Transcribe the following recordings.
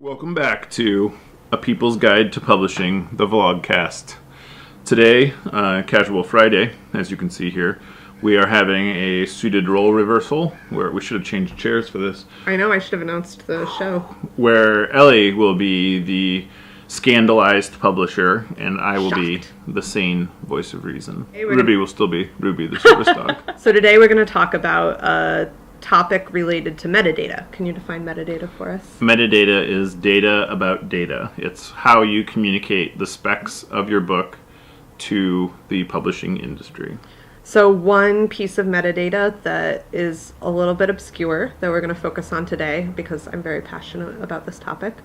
Welcome back to A People's Guide to Publishing, the vlogcast. Today, Casual Friday, as you can see here, we are having a suited role reversal, where we should have changed chairs for this. I know, I should have announced the show. Where Elly will be the scandalized publisher, and I will be the sane voice of reason. Hey, Ruby will still be Ruby, the service dog. So today we're going to talk about a topic related to metadata. Can you define metadata for us? Metadata is data about data. It's how you communicate the specs of your book to the publishing industry. So one piece of metadata that is a little bit obscure that we're going to focus on today, because I'm very passionate about this topic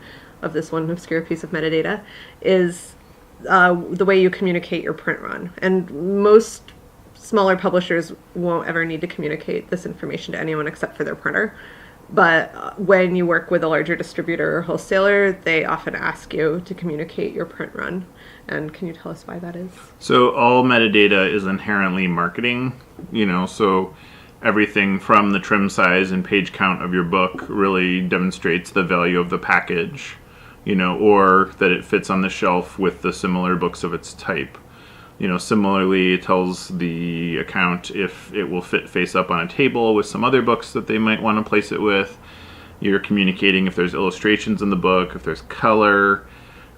of this one obscure piece of metadata, is the way you communicate your print run. And most smaller publishers won't ever need to communicate this information to anyone except for their printer. But when you work with a larger distributor or wholesaler, they often ask you to communicate your print run. And can you tell us why that is? So all metadata is inherently marketing, so everything from the trim size and page count of your book really demonstrates the value of the package, or that it fits on the shelf with the similar books of its type. Similarly, it tells the account if it will fit face up on a table with some other books that they might want to place it with. You're communicating if there's illustrations in the book, if there's color.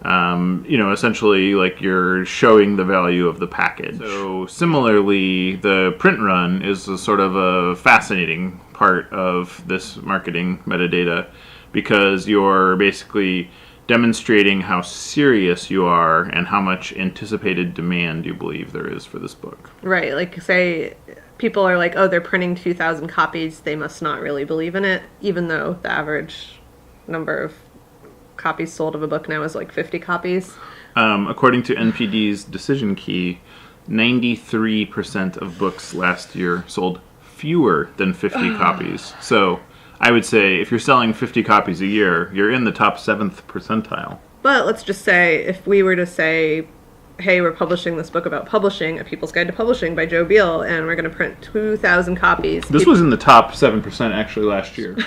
Essentially, like, you're showing the value of the package. So similarly, the print run is a sort of a fascinating part of this marketing metadata, because you're basically demonstrating how serious you are and how much anticipated demand you believe there is for this book. Right, like, say people are like, oh, they're printing 2,000 copies, they must not really believe in it, even though the average number of copies sold of a book now is like 50 copies. According to NPD's decision key, 93% of books last year sold fewer than 50 copies. So I would say if you're selling 50 copies a year, you're in the top 7th percentile. But let's just say, if we were to say, hey, we're publishing this book about publishing, A People's Guide to Publishing by Joe Beal, and we're going to print 2,000 copies. This was in the top 7% actually last year.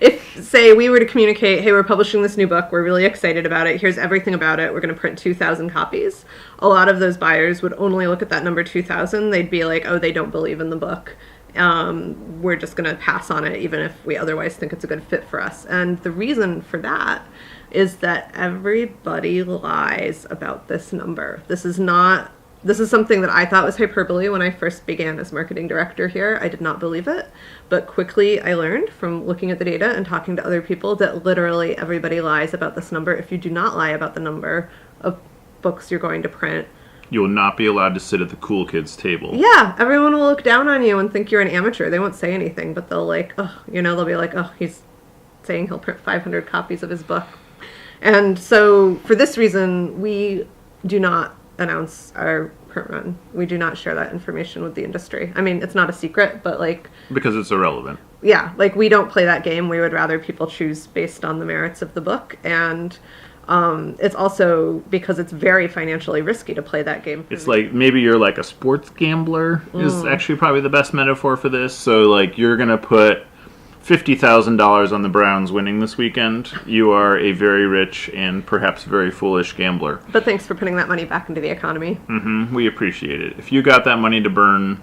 If, say, we were to communicate, hey, we're publishing this new book, we're really excited about it, here's everything about it, we're going to print 2,000 copies, a lot of those buyers would only look at that number 2,000. They'd be like, oh, they don't believe in the book. We're just going to pass on it, even if we otherwise think it's a good fit for us. And the reason for that is that everybody lies about this number. This is something that I thought was hyperbole when I first began as marketing director here. I did not believe it, but quickly I learned from looking at the data and talking to other people that literally everybody lies about this number. If you do not lie about the number of books you're going to print, you will not be allowed to sit at the cool kids table. Yeah, everyone will look down on you and think you're an amateur. They won't say anything, but they'll they'll be like, oh, he's saying he'll print 500 copies of his book. And so for this reason, we do not announce our print run. We do not share that information with the industry. I mean, it's not a secret, but because it's irrelevant. Yeah, we don't play that game. We would rather people choose based on the merits of the book, and it's also because it's very financially risky to play that game. It's like, maybe you're like a sports gambler is actually probably the best metaphor for this. So you're going to put $50,000 on the Browns winning this weekend. You are a very rich and perhaps very foolish gambler. But thanks for putting that money back into the economy. We appreciate it. If you got that money to burn,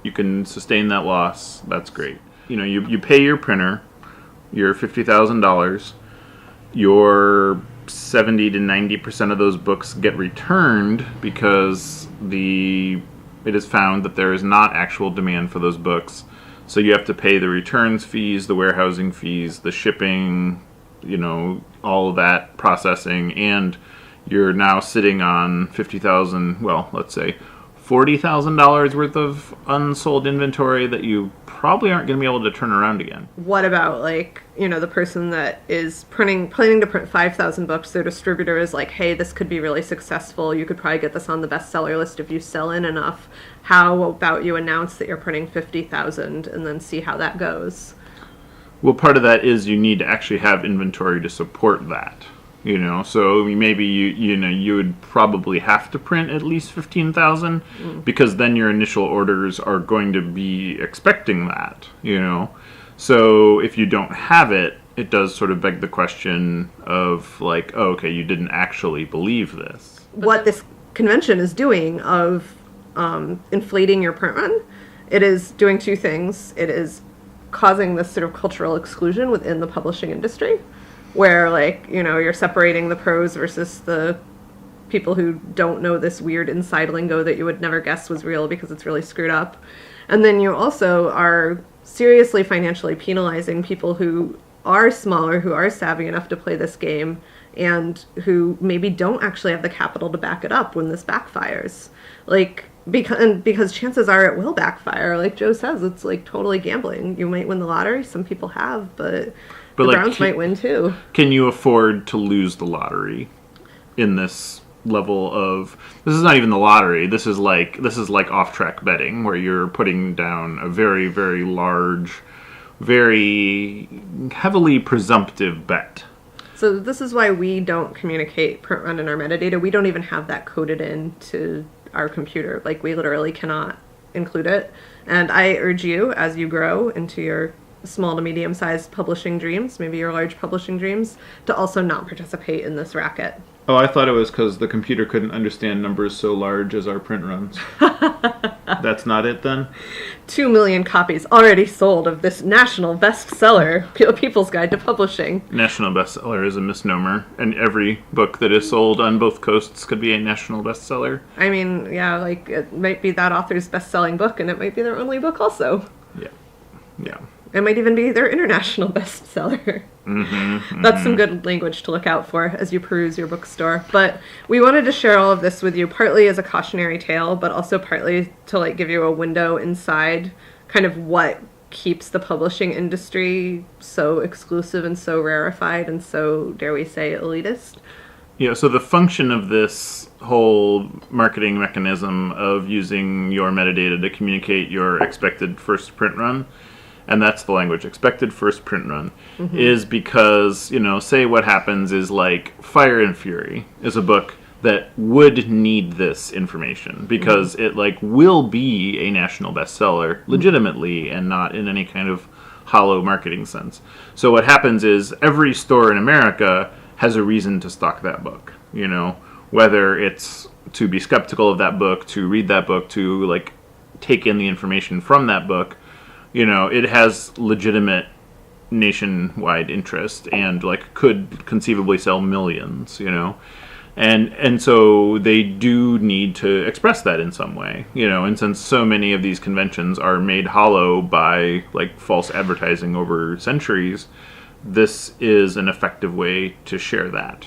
you can sustain that loss. That's great. You pay your printer your $50,000. Your 70 to 90% of those books get returned because it is found that there is not actual demand for those books. So you have to pay the returns fees, the warehousing fees, the shipping, all of that processing, and you're now sitting on let's say $40,000 worth of unsold inventory that you probably aren't going to be able to turn around again. What about the person that is planning to print 5,000 books? Their distributor is like, hey, this could be really successful. You could probably get this on the bestseller list if you sell in enough. How about you announce that you're printing 50,000 and then see how that goes? Well, part of that is you need to actually have inventory to support that. So maybe you would probably have to print at least 15,000 because then your initial orders are going to be expecting that. So if you don't have it, it does sort of beg the question of like, oh, okay, you didn't actually believe this. What this convention is doing of inflating your print run, it is doing two things. It is causing this sort of cultural exclusion within the publishing industry, where like, you know, you're separating the pros versus the people who don't know this weird inside lingo that you would never guess was real because it's really screwed up. And then you also are seriously financially penalizing people who are smaller, who are savvy enough to play this game, and who maybe don't actually have the capital to back it up when this backfires. Like, because chances are it will backfire. Like Joe says, it's like totally gambling. You might win the lottery. Some people have, but the like, Browns might win too. Can you afford to lose the lottery in this level of... This is not even the lottery. This is like off-track betting, where you're putting down a very, very large, very heavily presumptive bet. So this is why we don't communicate print run in our metadata. We don't even have that coded into our computer. Like, we literally cannot include it. And I urge you, as you grow into your small to medium-sized publishing dreams, maybe your large publishing dreams, to also not participate in this racket. Oh, I thought it was because the computer couldn't understand numbers so large as our print runs. That's not it, then? 2 million copies already sold of this national bestseller, People's Guide to Publishing. National bestseller is a misnomer, and every book that is sold on both coasts could be a national bestseller. I mean, yeah, like, it might be that author's best-selling book, and it might be their only book also. Yeah. It might even be their international bestseller. That's some good language to look out for as you peruse your bookstore. But we wanted to share all of this with you, partly as a cautionary tale, but also partly to like give you a window inside kind of what keeps the publishing industry so exclusive and so rarefied and so, dare we say, elitist. Yeah, so the function of this whole marketing mechanism of using your metadata to communicate your expected first print run, and that's the language, expected first print run, is because, you know, say what happens is like Fire and Fury is a book that would need this information because it like will be a national bestseller legitimately and not in any kind of hollow marketing sense. So what happens is every store in America has a reason to stock that book, you know, whether it's to be skeptical of that book, to read that book, to like take in the information from that book. You know, it has legitimate nationwide interest and like could conceivably sell millions, you know. And so they do need to express that in some way, you know, and since so many of these conventions are made hollow by like false advertising over centuries, this is an effective way to share that.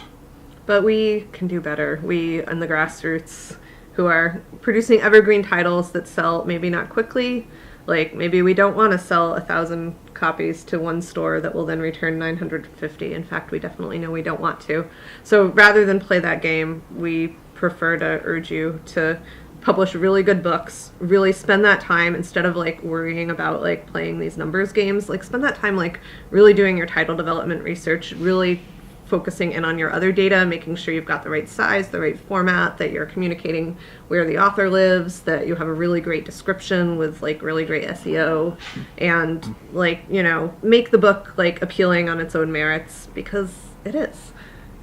But we can do better. We in the grassroots who are producing evergreen titles that sell maybe not quickly. Like, maybe we don't want to sell 1,000 copies to one store that will then return 950. In fact, we definitely know we don't want to. So rather than play that game, we prefer to urge you to publish really good books, really spend that time instead of, like, worrying about, like, playing these numbers games. Like, spend that time, like, really doing your title development research, really focusing in on your other data, making sure you've got the right size, the right format, that you're communicating where the author lives, that you have a really great description with like really great SEO, and like, you know, make the book like appealing on its own merits because it is.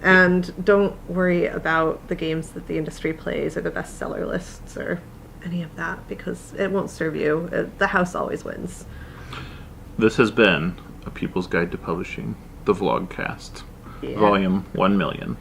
And don't worry about the games that the industry plays or the bestseller lists or any of that because it won't serve you. The house always wins. This has been A People's Guide to Publishing, the Vlogcast. Yeah. Volume 1 million.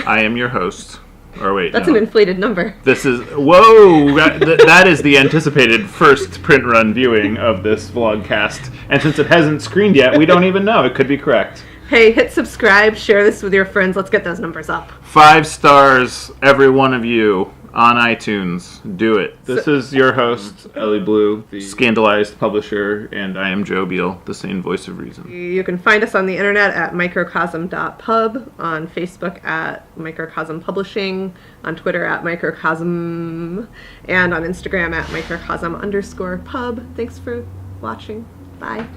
I am your host. Or wait, That's no. an inflated number. This is... Whoa! That is the anticipated first print run viewing of this vlogcast. And since it hasn't screened yet, we don't even know. It could be correct. Hey, hit subscribe, share this with your friends. Let's get those numbers up. 5 stars, every one of you, on iTunes. Do it. This is your host, Elly Blue, the scandalized publisher, and I am Joe Beal, the sane voice of reason. You can find us on the internet at microcosm.pub, on Facebook at Microcosm Publishing, on Twitter at Microcosm, and on Instagram at Microcosm_pub. Thanks for watching. Bye.